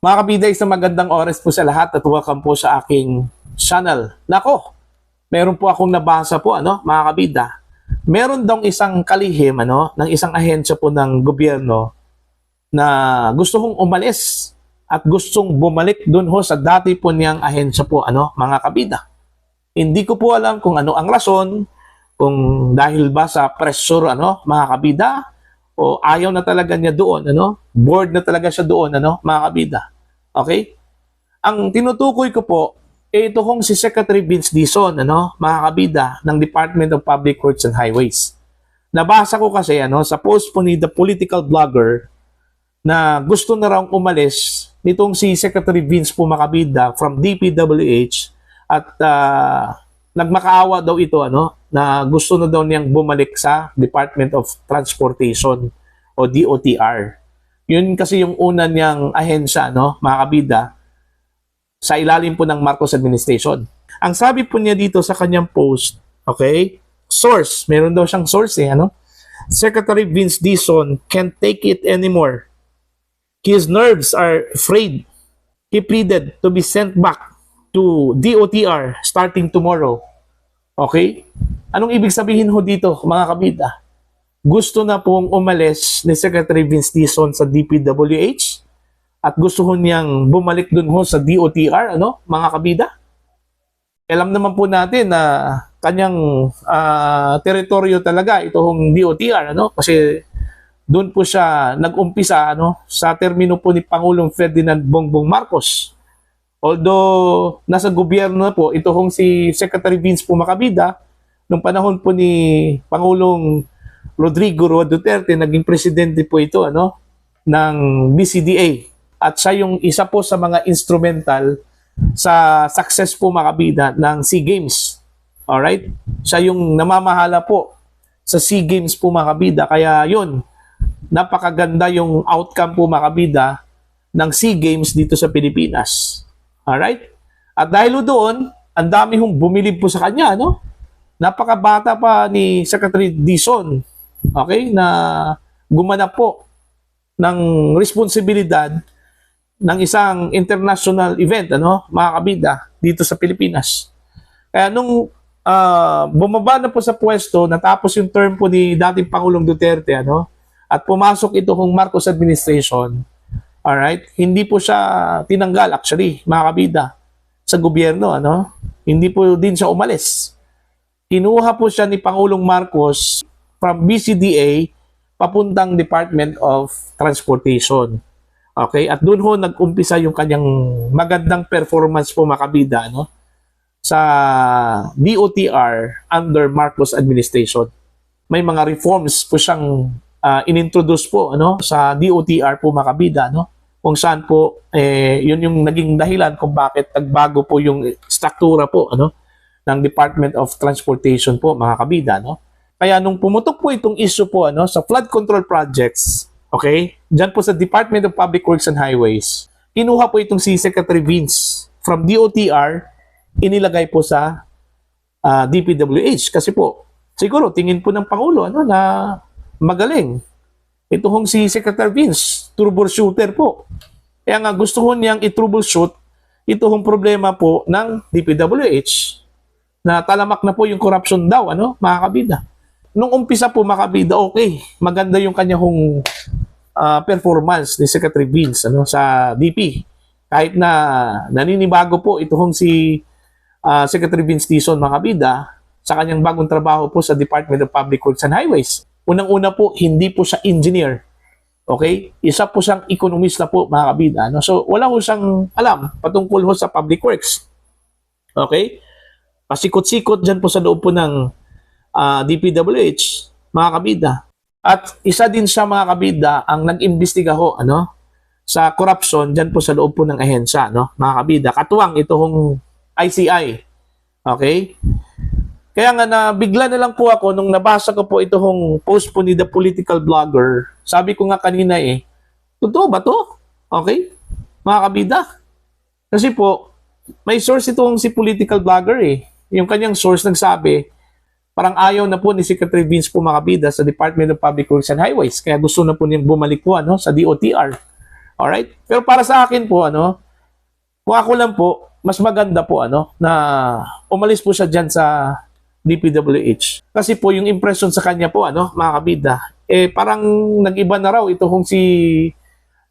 Mga kabida, isang magandang oras po sa lahat at welcome po sa aking channel. Nako, meron po akong nabasa po, mga kabida. Meron daw isang kalihim, ng isang ahensya po ng gobyerno na gusto hong umalis at gustong bumalik dun ho sa dati po niyang ahensya po, mga kabida. Hindi ko po alam kung ano ang rason, kung dahil ba sa pressure, mga kabida, o ayaw na talaga niya doon, bored na talaga siya doon, mga kabida. Okay? Ang tinutukoy ko po, ito kong si Secretary Vince Dizon, mga kabida, ng Department of Public Works and Highways. Nabasa ko kasi sa post po ni The Political Blogger na gusto na raw umalis nitong si Secretary Vince po makabida from DPWH at nagmakaawa daw ito na gusto na daw niyang bumalik sa Department of Transportation o DOTR. Yun kasi yung una niyang ahensya, mga kabida, sa ilalim po ng Marcos administration. Ang sabi po niya dito sa kanyang post, okay, source, meron daw siyang source Secretary Vince Dizon can't take it anymore. His nerves are frayed. He pleaded to be sent back to DOTR starting tomorrow. Okay? Anong ibig sabihin ho dito, mga kabida? Gusto na pong umalis ni Secretary Vince Dizon sa DPWH at gusto ho niyang bumalik dun ho sa DOTR, mga kabida? Alam naman po natin na kanyang teritoryo talaga ito hong DOTR, kasi doon po siya nag-umpisa sa termino po ni Pangulong Ferdinand Bongbong Marcos. Although nasa gobyerno na po ito hong si Secretary Vince po makabida, nung panahon po ni Pangulong Rodrigo Roa Duterte, naging presidente po ito ng BCDA. At siya yung isa po sa mga instrumental sa success po makabida ng SEA Games. Alright? Siya yung namamahala po sa SEA Games po makabida. Kaya yun, napakaganda yung outcome po makabida ng SEA Games dito sa Pilipinas. Alright? At dahil doon, ang dami hong bumilib po sa kanya, napakabata pa ni Secretary Dizon, okay, na gumanap po ng responsibilidad ng isang international event, mga kabida, dito sa Pilipinas. Kaya nung bumaba na po sa pwesto, natapos yung term po ni dating Pangulong Duterte, at pumasok ito kung Marcos administration, alright, hindi po siya tinanggal actually, mga kabida, sa gobyerno, hindi po din siya umalis. Kinuha po siya ni Pangulong Marcos from BCDA papuntang Department of Transportation. Okay? At doon ho nag-umpisa yung kanyang magandang performance po makabida sa DOTR under Marcos administration. May mga reforms po siyang inintroduce po sa DOTR po makabida, kung saan po yun yung naging dahilan kung bakit nagbago po yung struktura po ng Department of Transportation po, mga kabida, Kaya nung pumutok po itong issue po sa flood control projects, okay, dyan po sa Department of Public Works and Highways, kinuha po itong si Secretary Vince from DOTR, inilagay po sa DPWH. Kasi po, siguro tingin po ng Pangulo na magaling. Ito hong si Secretary Vince, troubleshooter po. Kaya nga gusto ho niyang i-troubleshoot ito hong problema po ng DPWH na talamak na po yung corruption daw, mga kabida. Nung umpisa po, mga kabida, okay, maganda yung kanyang performance ni Secretary Vince sa DP. Kahit na naninibago po ito hong si Secretary Vince Dizon, mga kabida, sa kanyang bagong trabaho po sa Department of Public Works and Highways. Unang-una po, hindi po siya engineer. Okay? Isa po siyang ekonomista po, mga kabida. So, wala po siyang alam patungkol po sa public works. Okay? Pasikot-sikot dyan po sa loob po ng DPWH, mga kabida. At isa din siya, mga kabida, ang nag-imbestiga ho, sa corruption dyan po sa loob po ng ahensya, mga kabida. Katuwang itong ICI. Okay? Kaya nga nabigla na lang po ako nung nabasa ko po itong post po ni The Political Blogger. Sabi ko nga kanina totoo ba to? Okay? Mga kabida. Kasi po, may source itong si Political Blogger Yung kanyang source nagsabi, parang ayaw na po ni Secretary Vince po makabida sa Department of Public Works and Highways. Kaya gusto na po niyang bumalik po sa DOTR. Alright? Pero para sa akin po, ano, kung ako lang po, mas maganda po, ano, na umalis po siya dyan sa DPWH. Kasi po, yung impression sa kanya po, ano, mga kabida, eh, parang nag-iba na raw ito kung si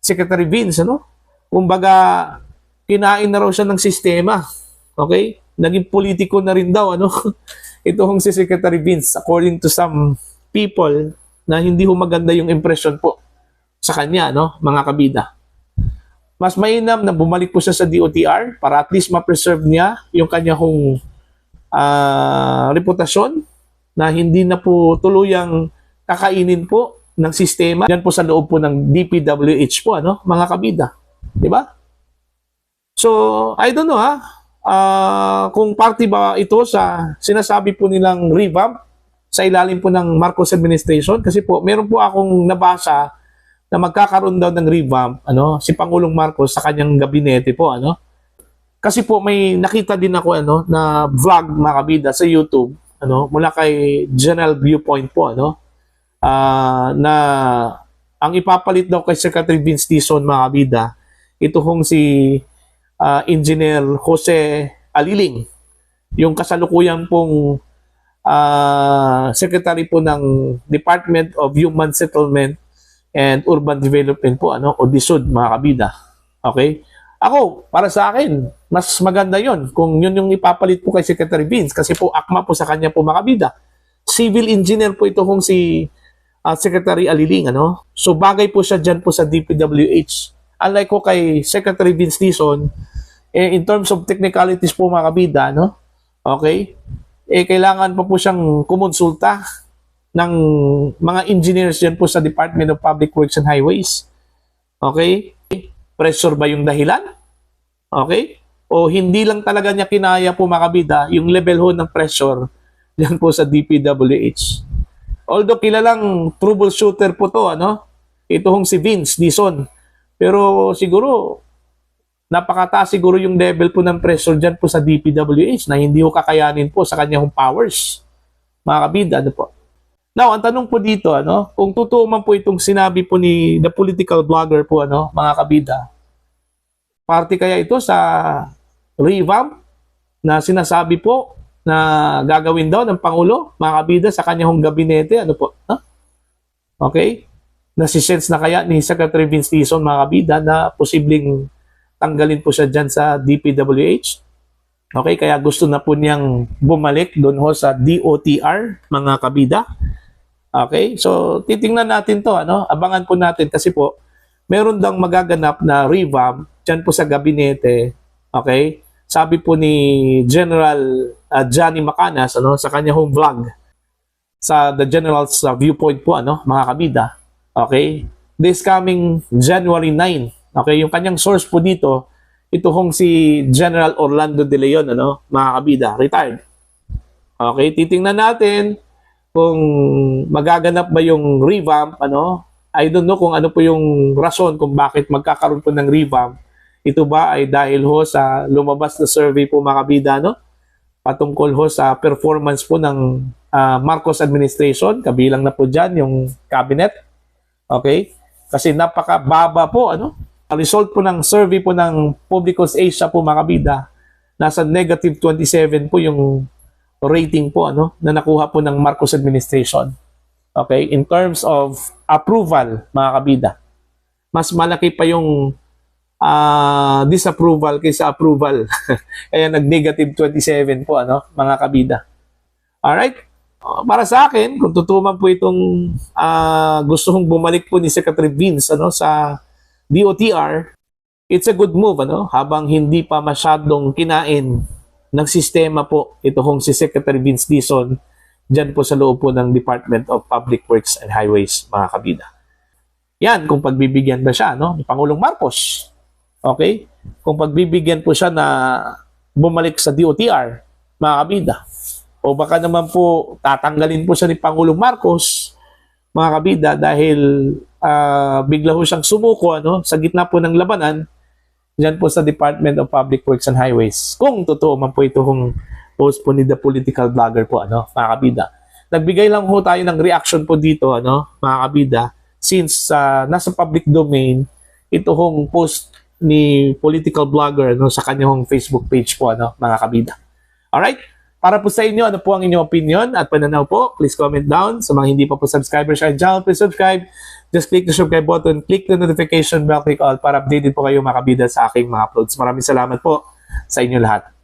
Secretary Vince, ano? Kumbaga, kinain na raw siya ng sistema. Okay? Naging politiko na rin daw, ano? Ito kung si Secretary Vince, according to some people, na hindi ho maganda yung impression po sa kanya, no, mga kabida. Mas mainam na bumalik po siya sa DOTR para at least ma-preserve niya yung kanya hong reputasyon na hindi na po tuluyang kakainin po ng sistema diyan po sa loob po ng DPWH po, ano, mga kabida. Di ba? So, I don't know kung party ba ito sa sinasabi po nilang revamp sa ilalim po ng Marcos administration, kasi po meron po akong nabasa na magkakaroon daw ng revamp, ano, si Pangulong Marcos sa kanyang gabinete po, ano. Kasi po may nakita din ako, ano, na vlog, mga kabida, sa YouTube, ano, mula kay General Viewpoint po, ano, na ang ipapalit daw kay Secretary Vince Dizon, mga kabida, ito hong si Engineer Jose Aliling, yung kasalukuyan pong Secretary po ng Department of Human Settlement and Urban Development po, ano, o DSUD, mga kabida. Okay? Ako, para sa akin, mas maganda yon kung yun yung ipapalit po kay Secretary Vince, kasi po akma po sa kanya po, mga kabida. Civil engineer po ito kung si Secretary Aliling, ano? So bagay po siya dyan po sa DPWH. Unlike ko kay Secretary Vince Dizon, in terms of technicalities po, mga kabida, no? Okay? Kailangan pa po siyang kumonsulta ng mga engineers yan po sa Department of Public Works and Highways. Okay? Pressure ba yung dahilan? Okay? O hindi lang talaga niya kinaya po, mga kabida, yung level ho ng pressure yan po sa DPWH. Although kilalang troubleshooter po to, ano? Ito hong si Vince Dizon. Pero siguro, napakataas siguro yung level po ng pressure dyan po sa DPWH na hindi ho kakayanin po sa kanyang powers. Mga kabida, ano po? Now, ang tanong po dito, ano, kung totoo man po itong sinabi po ni the political blogger po, ano, mga kabida, party kaya ito sa revamp na sinasabi po na gagawin daw ng Pangulo, mga kabida, sa kanyang gabinete, ano po? Huh? Okay? Nasisense na kaya ni Secretary Vince Dizon, mga kabida, na posibleng tanggalin po siya dyan sa DPWH. Okay? Kaya gusto na po niyang bumalik doon ho sa DOTR, mga kabida. Okay? So, titingnan natin to, ano? Abangan po natin kasi po, meron daw magaganap na revamp dyan po sa gabinete. Okay? Sabi po ni General Johnny Macanas, ano, sa kanya home vlog sa The General's Viewpoint po, ano, mga kabida. Okay? This coming January 9. Okay? Yung kanyang source po dito, ito hong si General Orlando De Leon, ano, mga kabida, retired. Okay? Titingnan natin kung magaganap ba yung revamp, ano. I don't know kung ano po yung rason kung bakit magkakaroon po ng revamp. Ito ba ay dahil ho sa lumabas na survey po, mga kabida, no? Patungkol ho sa performance po ng Marcos administration, kabilang na po dyan yung cabinet. Okay? Kasi napakababa po, ano? Ang result po ng survey po ng Publicos Asia po, mga kabida, nasa negative 27 po yung rating po, ano, na nakuha po ng Marcos administration. Okay? In terms of approval, mga kabida, mas malaki pa yung disapproval kaysa approval. Kaya nag-negative 27 po, ano, mga kabida. Alright? Para sa akin, kung totoo man po itong gusto kong bumalik po ni Secretary Vince, ano, sa DOTR, it's a good move, ano, habang hindi pa masyadong kinain ng sistema po ito hong si Secretary Vince Dizon dyan po sa loob po ng Department of Public Works and Highways, mga kabida. Yan, kung pagbibigyan ba siya, no, ni Pangulong Marcos. Okay? Kung pagbibigyan po siya na bumalik sa DOTR, mga kabida. O baka naman po tatanggalin po siya ni Pangulong Marcos, mga kabida, dahil bigla po siyang sumuko, ano, sa gitna po ng labanan dyan po sa Department of Public Works and Highways. Kung totoo man po itong post po ni the political blogger po, ano, mga kabida. Nagbigay lang po tayo ng reaction po dito, ano, mga kabida, since nasa public domain ito hong post ni political blogger no, sa kanyang Facebook page po, ano, mga kabida. Alright? Para po sa inyo, ano po ang inyong opinion at pananaw po, please comment down. Sa mga hindi pa po subscriber sa aking channel, please subscribe. Just click the subscribe button, click the notification bell, click all para updated po kayo mga kabida sa aking mga uploads. Maraming salamat po sa inyo lahat.